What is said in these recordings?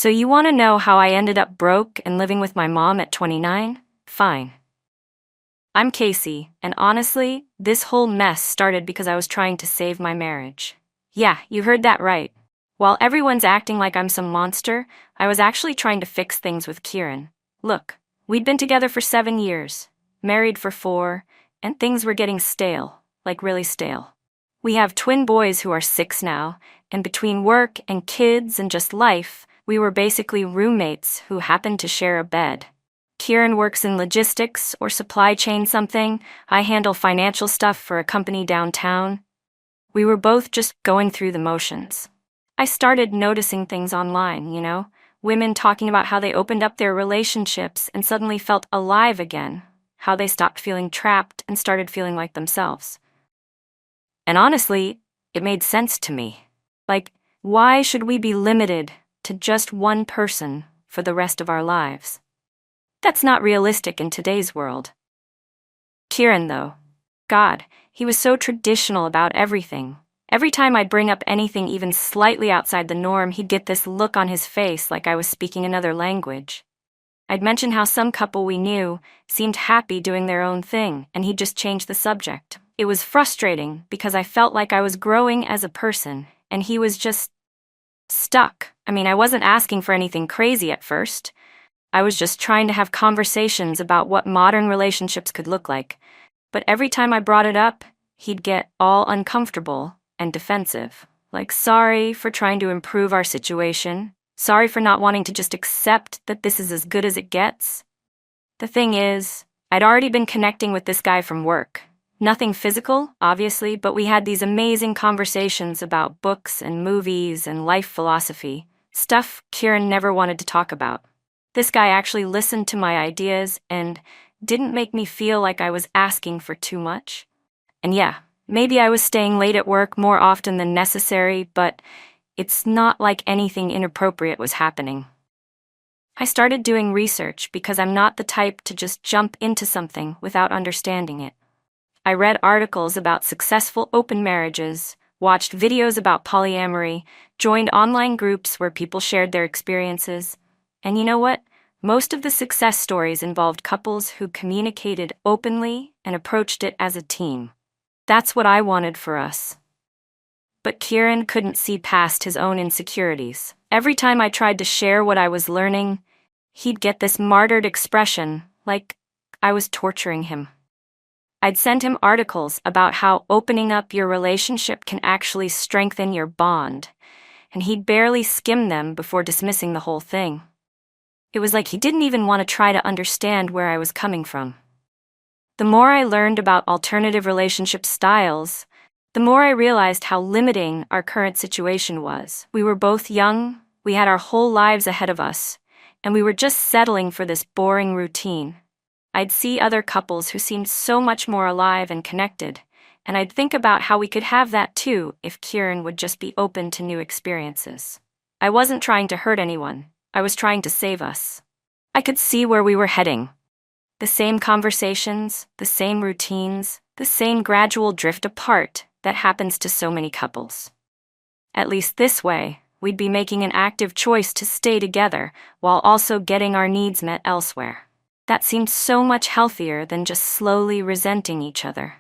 So you want to know how I ended up broke and living with my mom at 29? Fine. I'm Casey, and honestly, this whole mess started because I was trying to save my marriage. Yeah, you heard that right. While everyone's acting like I'm some monster, I was actually trying to fix things with Kieran. Look, we'd been together for 7 years, married for 4, and things were getting stale, like really stale. We have twin boys who are 6 now, and between work and kids and just life, we were basically roommates who happened to share a bed. Kieran works in logistics or supply chain something. I handle financial stuff for a company downtown. We were both just going through the motions. I started noticing things online, women talking about how they opened up their relationships and suddenly felt alive again, how they stopped feeling trapped and started feeling like themselves. And honestly, it made sense to me. Like, why should we be limited to just one person for the rest of our lives? That's not realistic in today's world. Kieran, though, God, he was so traditional about everything. Every time I'd bring up anything even slightly outside the norm, he'd get this look on his face like I was speaking another language. I'd mention how some couple we knew seemed happy doing their own thing, and he'd just change the subject. It was frustrating because I felt like I was growing as a person, and he was just stuck. I wasn't asking for anything crazy at first. I was just trying to have conversations about what modern relationships could look like. But every time I brought it up, he'd get all uncomfortable and defensive. Like, sorry for trying to improve our situation. Sorry for not wanting to just accept that this is as good as it gets. The thing is, I'd already been connecting with this guy from work. Nothing physical, obviously, but we had these amazing conversations about books and movies and life philosophy, stuff Kieran never wanted to talk about. This guy actually listened to my ideas and didn't make me feel like I was asking for too much. And yeah, maybe I was staying late at work more often than necessary, but it's not like anything inappropriate was happening. I started doing research because I'm not the type to just jump into something without understanding it. I read articles about successful open marriages, watched videos about polyamory, joined online groups where people shared their experiences. And you know what? Most of the success stories involved couples who communicated openly and approached it as a team. That's what I wanted for us. But Kieran couldn't see past his own insecurities. Every time I tried to share what I was learning, he'd get this martyred expression, like I was torturing him. I'd send him articles about how opening up your relationship can actually strengthen your bond, and he'd barely skim them before dismissing the whole thing. It was like he didn't even want to try to understand where I was coming from. The more I learned about alternative relationship styles, the more I realized how limiting our current situation was. We were both young, we had our whole lives ahead of us, and we were just settling for this boring routine. I'd see other couples who seemed so much more alive and connected, and I'd think about how we could have that too if Kieran would just be open to new experiences. I wasn't trying to hurt anyone. I was trying to save us. I could see where we were heading. The same conversations, the same routines, the same gradual drift apart that happens to so many couples. At least this way, we'd be making an active choice to stay together while also getting our needs met elsewhere. That seemed so much healthier than just slowly resenting each other.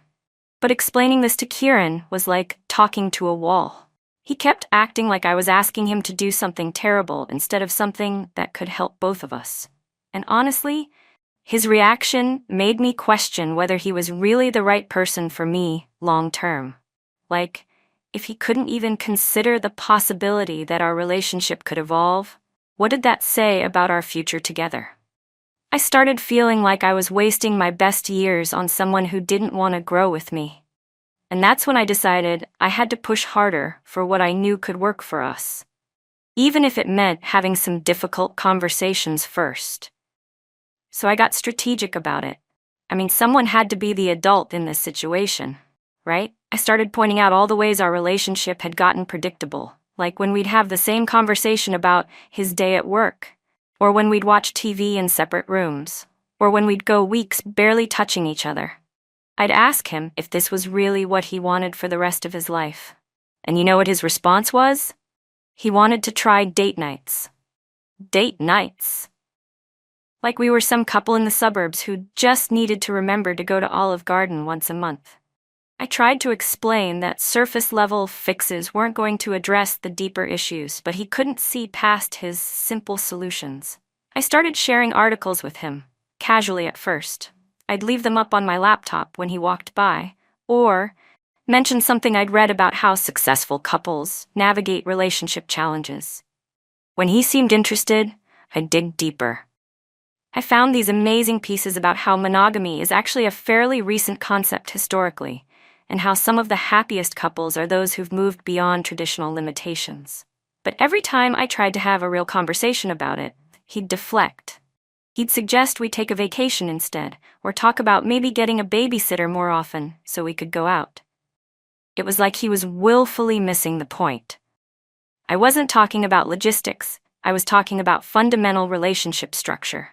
But explaining this to Kieran was like talking to a wall. He kept acting like I was asking him to do something terrible instead of something that could help both of us. And honestly, his reaction made me question whether he was really the right person for me long term. Like, if he couldn't even consider the possibility that our relationship could evolve, what did that say about our future together? I started feeling like I was wasting my best years on someone who didn't want to grow with me. And that's when I decided I had to push harder for what I knew could work for us, even if it meant having some difficult conversations first. So I got strategic about it. Someone had to be the adult in this situation, right? I started pointing out all the ways our relationship had gotten predictable, like when we'd have the same conversation about his day at work, or when we'd watch TV in separate rooms, or when we'd go weeks barely touching each other. I'd ask him if this was really what he wanted for the rest of his life. And you know what his response was? He wanted to try date nights. date nights. Like we were some couple in the suburbs who just needed to remember to go to Olive Garden once a month. I tried to explain that surface-level fixes weren't going to address the deeper issues, but he couldn't see past his simple solutions. I started sharing articles with him, casually at first. I'd leave them up on my laptop when he walked by, or mention something I'd read about how successful couples navigate relationship challenges. When he seemed interested, I'd dig deeper. I found these amazing pieces about how monogamy is actually a fairly recent concept historically, and how some of the happiest couples are those who've moved beyond traditional limitations. But every time I tried to have a real conversation about it, he'd deflect. He'd suggest we take a vacation instead, or talk about maybe getting a babysitter more often so we could go out. It was like he was willfully missing the point. I wasn't talking about logistics, I was talking about fundamental relationship structure.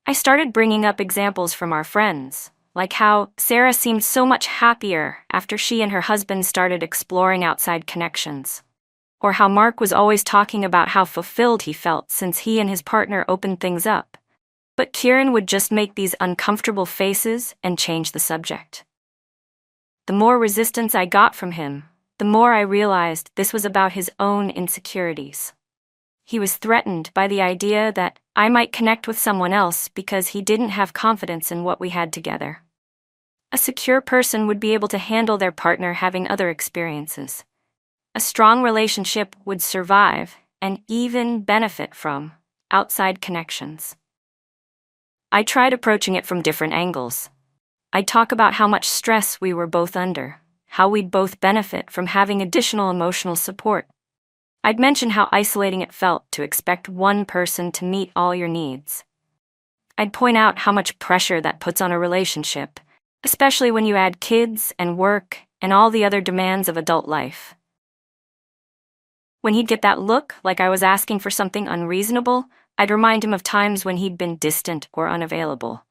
I started bringing up examples from our friends, like how Sarah seemed so much happier after she and her husband started exploring outside connections, or how Mark was always talking about how fulfilled he felt since he and his partner opened things up. But Kieran would just make these uncomfortable faces and change the subject. The more resistance I got from him, the more I realized this was about his own insecurities. He was threatened by the idea that I might connect with someone else because he didn't have confidence in what we had together. A secure person would be able to handle their partner having other experiences. A strong relationship would survive and even benefit from outside connections. I tried approaching it from different angles. I'd talk about how much stress we were both under, how we'd both benefit from having additional emotional support. I'd mention how isolating it felt to expect one person to meet all your needs. I'd point out how much pressure that puts on a relationship, especially when you add kids and work and all the other demands of adult life. When he'd get that look, like I was asking for something unreasonable, I'd remind him of times when he'd been distant or unavailable.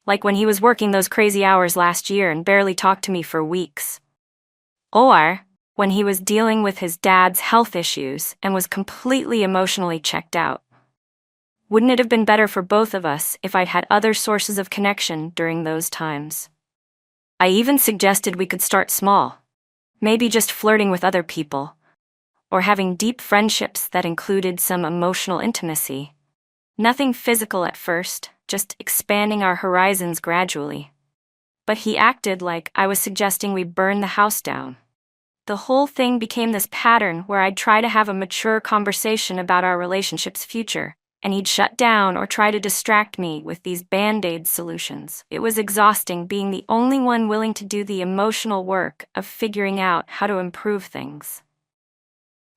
Like when he was working those crazy hours last year and barely talked to me for weeks. Or when he was dealing with his dad's health issues and was completely emotionally checked out. Wouldn't it have been better for both of us if I'd had other sources of connection during those times? I even suggested we could start small, maybe just flirting with other people, or having deep friendships that included some emotional intimacy. Nothing physical at first, just expanding our horizons gradually. But he acted like I was suggesting we burn the house down. The whole thing became this pattern where I'd try to have a mature conversation about our relationship's future, and he'd shut down or try to distract me with these band-aid solutions. It was exhausting being the only one willing to do the emotional work of figuring out how to improve things.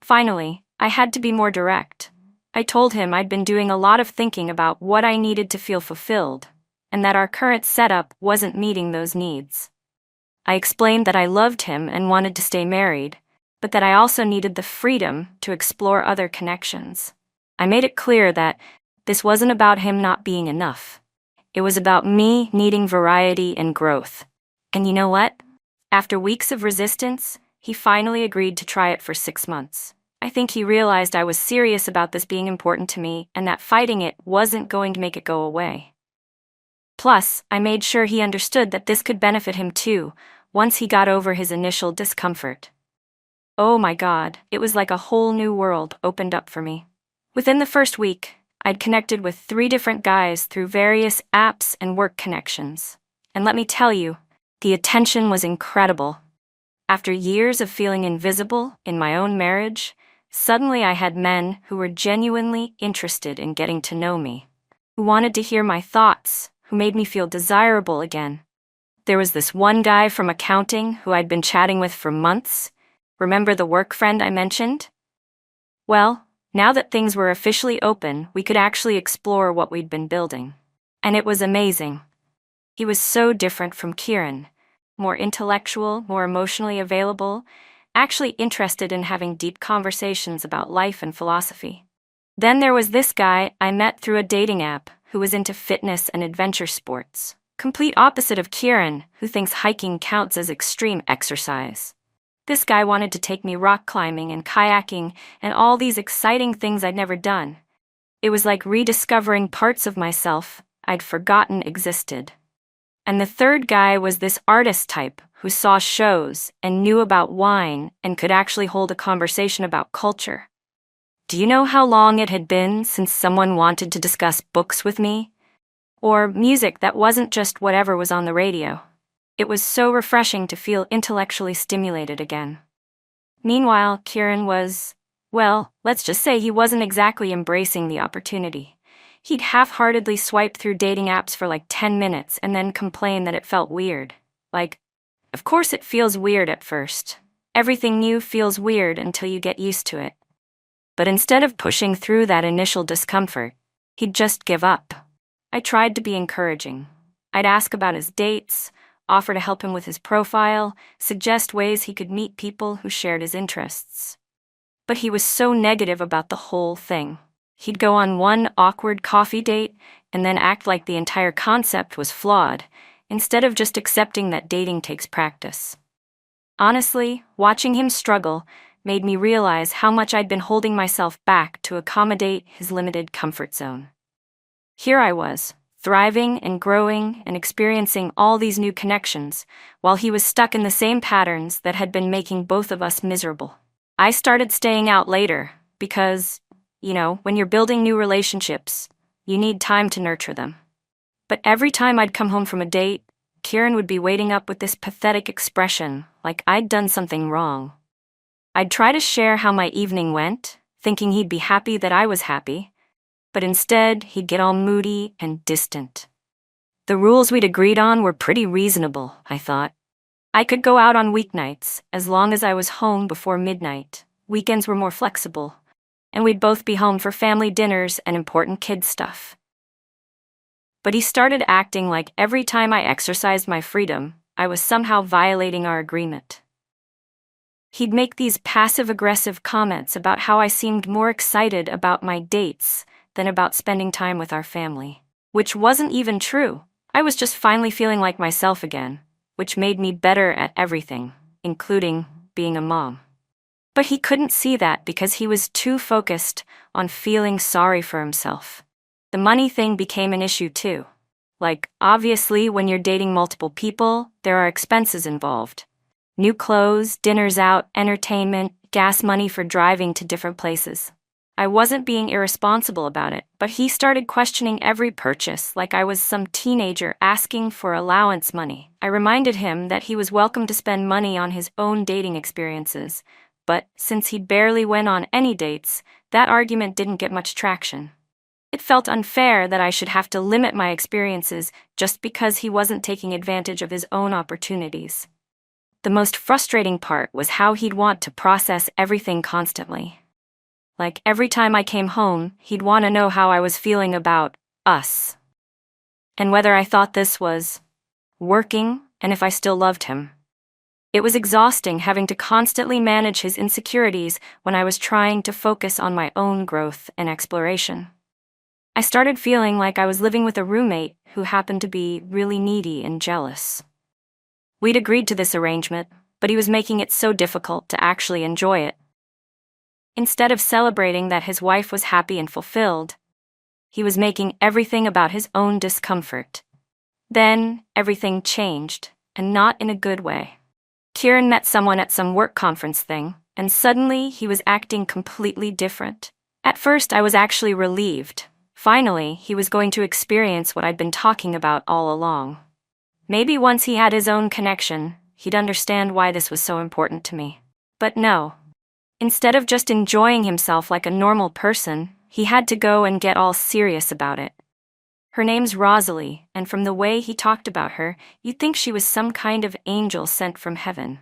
Finally, I had to be more direct. I told him I'd been doing a lot of thinking about what I needed to feel fulfilled, and that our current setup wasn't meeting those needs. I explained that I loved him and wanted to stay married, but that I also needed the freedom to explore other connections. I made it clear that this wasn't about him not being enough. It was about me needing variety and growth. And you know what? After weeks of resistance, he finally agreed to try it for 6 months. I think he realized I was serious about this being important to me and that fighting it wasn't going to make it go away. Plus, I made sure he understood that this could benefit him too, once he got over his initial discomfort. Oh my God, it was like a whole new world opened up for me. Within the first week, I'd connected with 3 different guys through various apps and work connections. And let me tell you, the attention was incredible. After years of feeling invisible in my own marriage, suddenly I had men who were genuinely interested in getting to know me, who wanted to hear my thoughts, who made me feel desirable again. There was this one guy from accounting who I'd been chatting with for months. Remember the work friend I mentioned? Well, now that things were officially open, we could actually explore what we'd been building. And it was amazing. He was so different from Kieran. More intellectual, more emotionally available, actually interested in having deep conversations about life and philosophy. Then there was this guy I met through a dating app who was into fitness and adventure sports. Complete opposite of Kieran, who thinks hiking counts as extreme exercise. This guy wanted to take me rock climbing and kayaking and all these exciting things I'd never done. It was like rediscovering parts of myself I'd forgotten existed. And the third guy was this artist type who saw shows and knew about wine and could actually hold a conversation about culture. Do you know how long it had been since someone wanted to discuss books with me? Or music that wasn't just whatever was on the radio. It was so refreshing to feel intellectually stimulated again. Meanwhile, Kieran was, well, let's just say he wasn't exactly embracing the opportunity. He'd half-heartedly swipe through dating apps for like 10 minutes and then complain that it felt weird. Like, of course it feels weird at first. Everything new feels weird until you get used to it. But instead of pushing through that initial discomfort, he'd just give up. I tried to be encouraging. I'd ask about his dates, offer to help him with his profile, suggest ways he could meet people who shared his interests. But he was so negative about the whole thing. He'd go on one awkward coffee date and then act like the entire concept was flawed, instead of just accepting that dating takes practice. Honestly, watching him struggle made me realize how much I'd been holding myself back to accommodate his limited comfort zone. Here I was, thriving and growing and experiencing all these new connections, while he was stuck in the same patterns that had been making both of us miserable. I started staying out later because, when you're building new relationships, you need time to nurture them. But every time I'd come home from a date, Kieran would be waiting up with this pathetic expression, like I'd done something wrong. I'd try to share how my evening went, thinking he'd be happy that I was happy, but instead he'd get all moody and distant. The rules we'd agreed on were pretty reasonable, I thought. I could go out on weeknights, as long as I was home before midnight. Weekends were more flexible, and we'd both be home for family dinners and important kid stuff. But he started acting like every time I exercised my freedom, I was somehow violating our agreement. He'd make these passive-aggressive comments about how I seemed more excited about my dates than about spending time with our family. Which wasn't even true. I was just finally feeling like myself again, which made me better at everything, including being a mom. But he couldn't see that because he was too focused on feeling sorry for himself. The money thing became an issue too. Like, obviously, when you're dating multiple people, there are expenses involved. New clothes, dinners out, entertainment, gas money for driving to different places. I wasn't being irresponsible about it, but he started questioning every purchase like I was some teenager asking for allowance money. I reminded him that he was welcome to spend money on his own dating experiences, but since he barely went on any dates, that argument didn't get much traction. It felt unfair that I should have to limit my experiences just because he wasn't taking advantage of his own opportunities. The most frustrating part was how he'd want to process everything constantly. Like every time I came home, he'd want to know how I was feeling about us, and whether I thought this was working, and if I still loved him. It was exhausting having to constantly manage his insecurities when I was trying to focus on my own growth and exploration. I started feeling like I was living with a roommate who happened to be really needy and jealous. We'd agreed to this arrangement, but he was making it so difficult to actually enjoy it. Instead of celebrating that his wife was happy and fulfilled, he was making everything about his own discomfort. Then, everything changed, and not in a good way. Kieran met someone at some work conference thing, and suddenly he was acting completely different. At first, I was actually relieved. Finally, he was going to experience what I'd been talking about all along. Maybe once he had his own connection, he'd understand why this was so important to me. But no. Instead of just enjoying himself like a normal person, he had to go and get all serious about it. Her name's Rosalie, and from the way he talked about her, you'd think she was some kind of angel sent from heaven.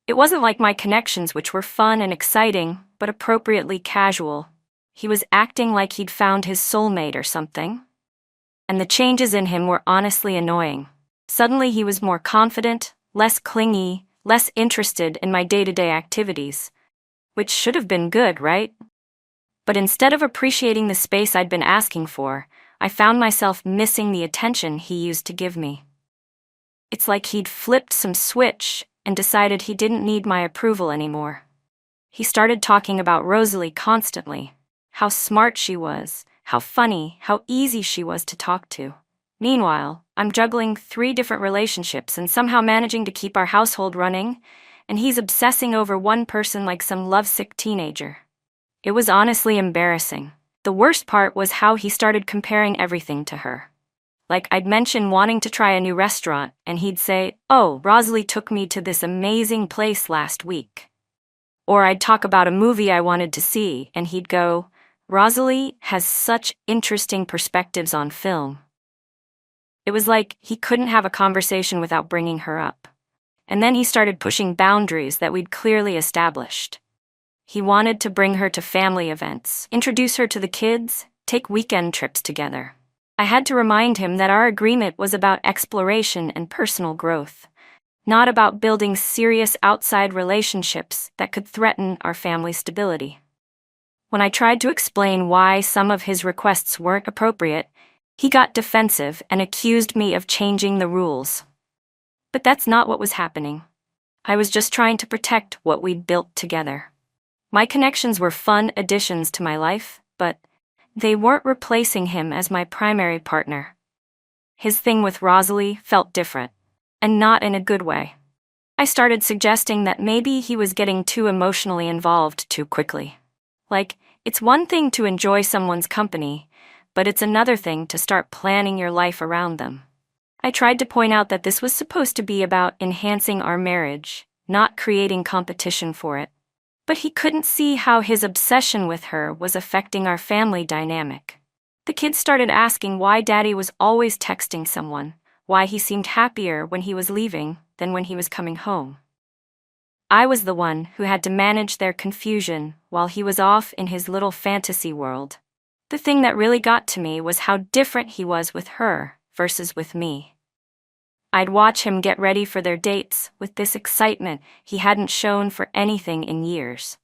It wasn't like my connections, which were fun and exciting, but appropriately casual. He was acting like he'd found his soulmate or something. And the changes in him were honestly annoying. Suddenly he was more confident, less clingy, less interested in my day-to-day activities. Which should have been good, right? But instead of appreciating the space I'd been asking for, I found myself missing the attention he used to give me. It's like he'd flipped some switch and decided he didn't need my approval anymore. He started talking about Rosalie constantly, how smart she was, how funny, how easy she was to talk to. Meanwhile, I'm juggling 3 different relationships and somehow managing to keep our household running, and he's obsessing over one person like some lovesick teenager. It was honestly embarrassing. The worst part was how he started comparing everything to her. Like, I'd mention wanting to try a new restaurant, and he'd say, "Oh, Rosalie took me to this amazing place last week." Or I'd talk about a movie I wanted to see, and he'd go, "Rosalie has such interesting perspectives on film." It was like he couldn't have a conversation without bringing her up. And then he started pushing boundaries that we'd clearly established. He wanted to bring her to family events, introduce her to the kids, take weekend trips together. I had to remind him that our agreement was about exploration and personal growth, not about building serious outside relationships that could threaten our family stability. When I tried to explain why some of his requests weren't appropriate, he got defensive and accused me of changing the rules. But that's not what was happening. I was just trying to protect what we'd built together. My connections were fun additions to my life, but they weren't replacing him as my primary partner. His thing with Rosalie felt different, and not in a good way. I started suggesting that maybe he was getting too emotionally involved too quickly. Like, it's one thing to enjoy someone's company, but it's another thing to start planning your life around them. I tried to point out that this was supposed to be about enhancing our marriage, not creating competition for it. But he couldn't see how his obsession with her was affecting our family dynamic. The kids started asking why Daddy was always texting someone, why he seemed happier when he was leaving than when he was coming home. I was the one who had to manage their confusion while he was off in his little fantasy world. The thing that really got to me was how different he was with her versus with me. I'd watch him get ready for their dates with this excitement he hadn't shown for anything in years.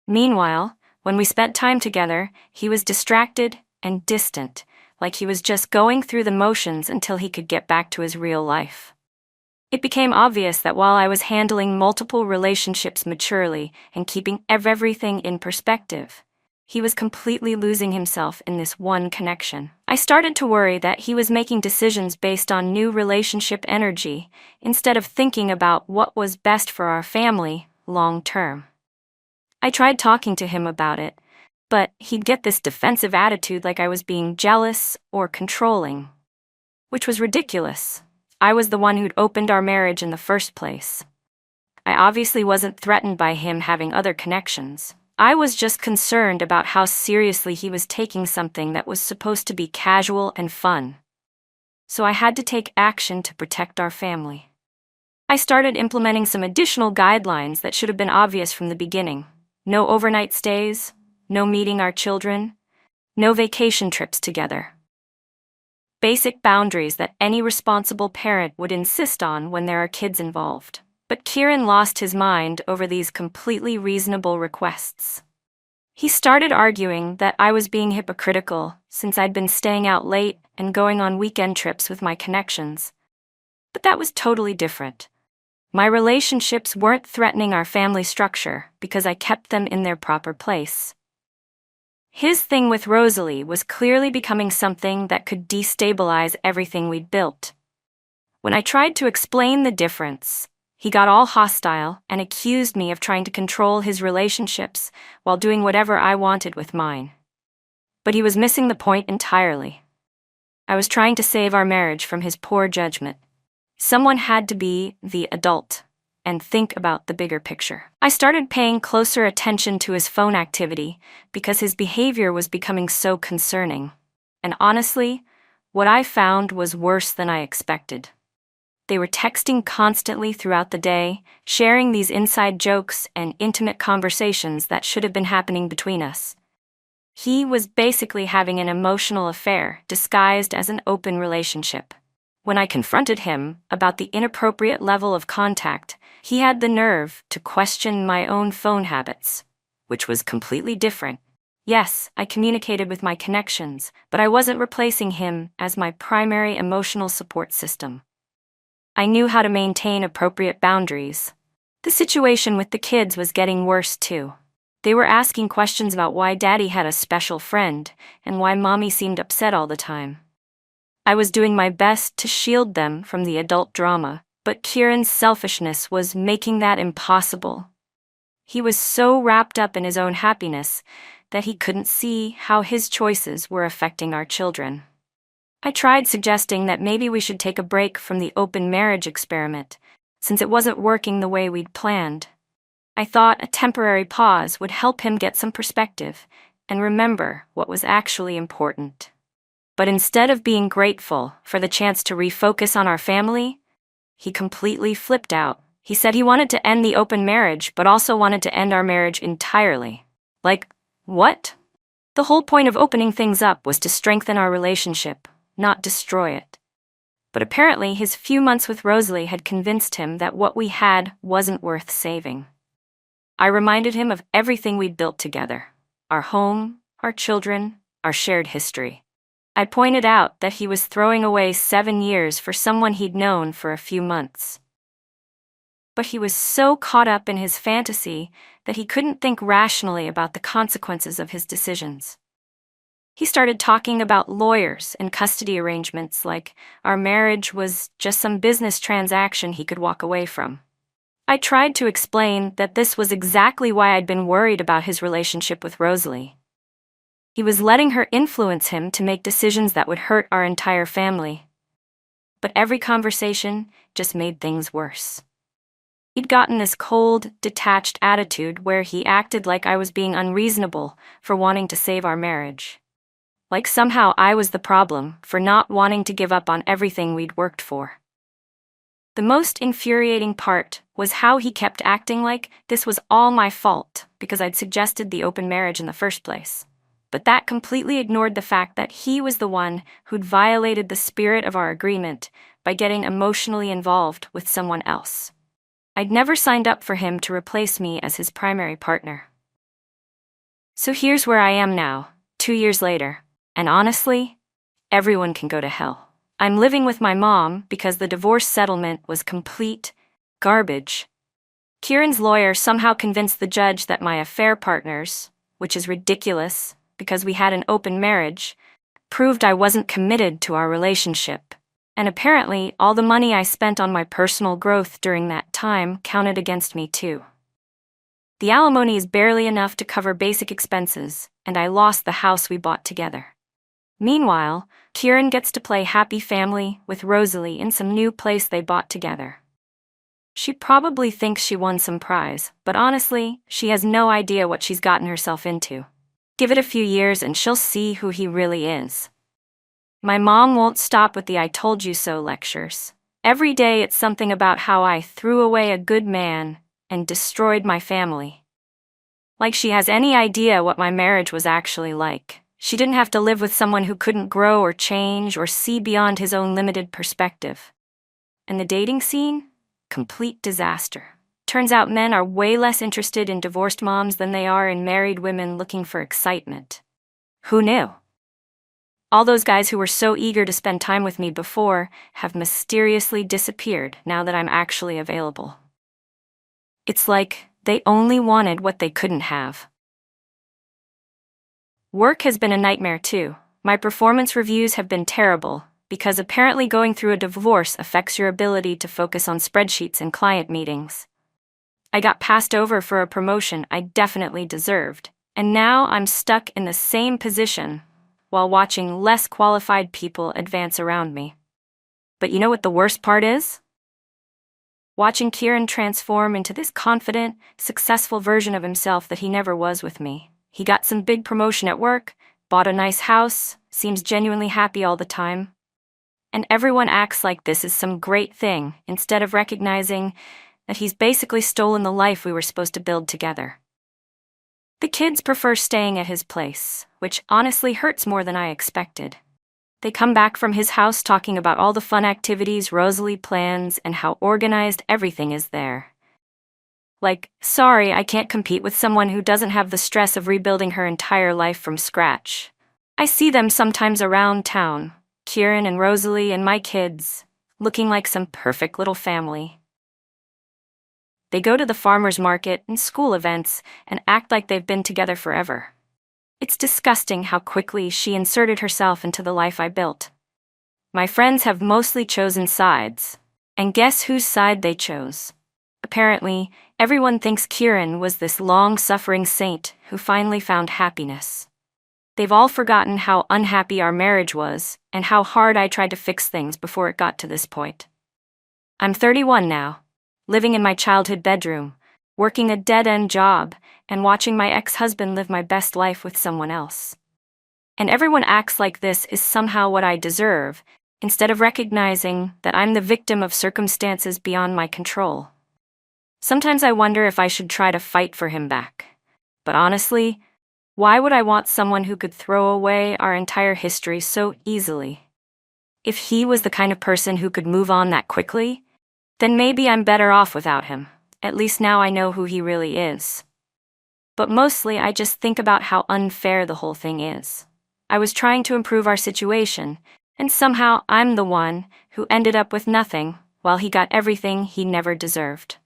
Meanwhile, when we spent time together, he was distracted and distant, like he was just going through the motions until he could get back to his real life. It became obvious that while I was handling multiple relationships maturely and keeping everything in perspective, he was completely losing himself in this one connection. I started to worry that he was making decisions based on new relationship energy instead of thinking about what was best for our family long term. I tried talking to him about it, but he'd get this defensive attitude like I was being jealous or controlling, which was ridiculous. I was the one who'd opened our marriage in the first place. I obviously wasn't threatened by him having other connections. I was just concerned about how seriously he was taking something that was supposed to be casual and fun. So I had to take action to protect our family. I started implementing some additional guidelines that should have been obvious from the beginning. No overnight stays, no meeting our children, no vacation trips together. Basic boundaries that any responsible parent would insist on when there are kids involved. But Kieran lost his mind over these completely reasonable requests. He started arguing that I was being hypocritical since I'd been staying out late and going on weekend trips with my connections. But that was totally different. My relationships weren't threatening our family structure because I kept them in their proper place. His thing with Rosalie was clearly becoming something that could destabilize everything we'd built. When I tried to explain the difference, he got all hostile and accused me of trying to control his relationships while doing whatever I wanted with mine. But he was missing the point entirely. I was trying to save our marriage from his poor judgment. Someone had to be the adult and think about the bigger picture. I started paying closer attention to his phone activity because his behavior was becoming so concerning. And honestly, what I found was worse than I expected. They were texting constantly throughout the day, sharing these inside jokes and intimate conversations that should have been happening between us. He was basically having an emotional affair disguised as an open relationship. When I confronted him about the inappropriate level of contact, he had the nerve to question my own phone habits, which was completely different. Yes, I communicated with my connections, but I wasn't replacing him as my primary emotional support system. I knew how to maintain appropriate boundaries. The situation with the kids was getting worse too. They were asking questions about why Daddy had a special friend and why Mommy seemed upset all the time. I was doing my best to shield them from the adult drama, but Kieran's selfishness was making that impossible. He was so wrapped up in his own happiness that he couldn't see how his choices were affecting our children. I tried suggesting that maybe we should take a break from the open marriage experiment, since it wasn't working the way we'd planned. I thought a temporary pause would help him get some perspective and remember what was actually important. But instead of being grateful for the chance to refocus on our family, he completely flipped out. He said he wanted to end the open marriage, but also wanted to end our marriage entirely. Like, what? The whole point of opening things up was to strengthen our relationship, not destroy it. But apparently his few months with Rosalie had convinced him that what we had wasn't worth saving. I reminded him of everything we'd built together: our home, our children, our shared history. I pointed out that he was throwing away 7 years for someone he'd known for a few months. But he was so caught up in his fantasy that he couldn't think rationally about the consequences of his decisions. He started talking about lawyers and custody arrangements like our marriage was just some business transaction he could walk away from. I tried to explain that this was exactly why I'd been worried about his relationship with Rosalie. He was letting her influence him to make decisions that would hurt our entire family. But every conversation just made things worse. He'd gotten this cold, detached attitude where he acted like I was being unreasonable for wanting to save our marriage. Like somehow I was the problem for not wanting to give up on everything we'd worked for. The most infuriating part was how he kept acting like this was all my fault because I'd suggested the open marriage in the first place. But that completely ignored the fact that he was the one who'd violated the spirit of our agreement by getting emotionally involved with someone else. I'd never signed up for him to replace me as his primary partner. So here's where I am now, 2 years later, and honestly, everyone can go to hell. I'm living with my mom because the divorce settlement was complete garbage. Kieran's lawyer somehow convinced the judge that my affair partners, which is ridiculous because we had an open marriage, proved I wasn't committed to our relationship. And apparently, all the money I spent on my personal growth during that time counted against me too. The alimony is barely enough to cover basic expenses, and I lost the house we bought together. Meanwhile, Kieran gets to play happy family with Rosalie in some new place they bought together. She probably thinks she won some prize, but honestly, she has no idea what she's gotten herself into. Give it a few years and she'll see who he really is. My mom won't stop with the "I told you so" lectures. Every day it's something about how I threw away a good man and destroyed my family. Like she has any idea what my marriage was actually like. She didn't have to live with someone who couldn't grow or change or see beyond his own limited perspective. And the dating scene? Complete disaster. Turns out men are way less interested in divorced moms than they are in married women looking for excitement. Who knew? All those guys who were so eager to spend time with me before have mysteriously disappeared now that I'm actually available. It's like they only wanted what they couldn't have. Work has been a nightmare too. My performance reviews have been terrible, because apparently going through a divorce affects your ability to focus on spreadsheets and client meetings. I got passed over for a promotion I definitely deserved, and now I'm stuck in the same position while watching less qualified people advance around me. But you know what the worst part is? Watching Kieran transform into this confident, successful version of himself that he never was with me. He got some big promotion at work, bought a nice house, seems genuinely happy all the time. And everyone acts like this is some great thing instead of recognizing that he's basically stolen the life we were supposed to build together. The kids prefer staying at his place, which honestly hurts more than I expected. They come back from his house talking about all the fun activities Rosalie plans and how organized everything is there. Like, sorry, I can't compete with someone who doesn't have the stress of rebuilding her entire life from scratch. I see them sometimes around town, Kieran and Rosalie and my kids, looking like some perfect little family. They go to the farmer's market and school events and act like they've been together forever. It's disgusting how quickly she inserted herself into the life I built. My friends have mostly chosen sides. And guess whose side they chose? Apparently, everyone thinks Kieran was this long-suffering saint who finally found happiness. They've all forgotten how unhappy our marriage was and how hard I tried to fix things before it got to this point. I'm 31 now, living in my childhood bedroom, working a dead-end job, and watching my ex-husband live my best life with someone else. And everyone acts like this is somehow what I deserve, instead of recognizing that I'm the victim of circumstances beyond my control. Sometimes I wonder if I should try to fight for him back. But honestly, why would I want someone who could throw away our entire history so easily? If he was the kind of person who could move on that quickly, then maybe I'm better off without him. At least now I know who he really is. But mostly I just think about how unfair the whole thing is. I was trying to improve our situation, and somehow I'm the one who ended up with nothing, while he got everything he never deserved.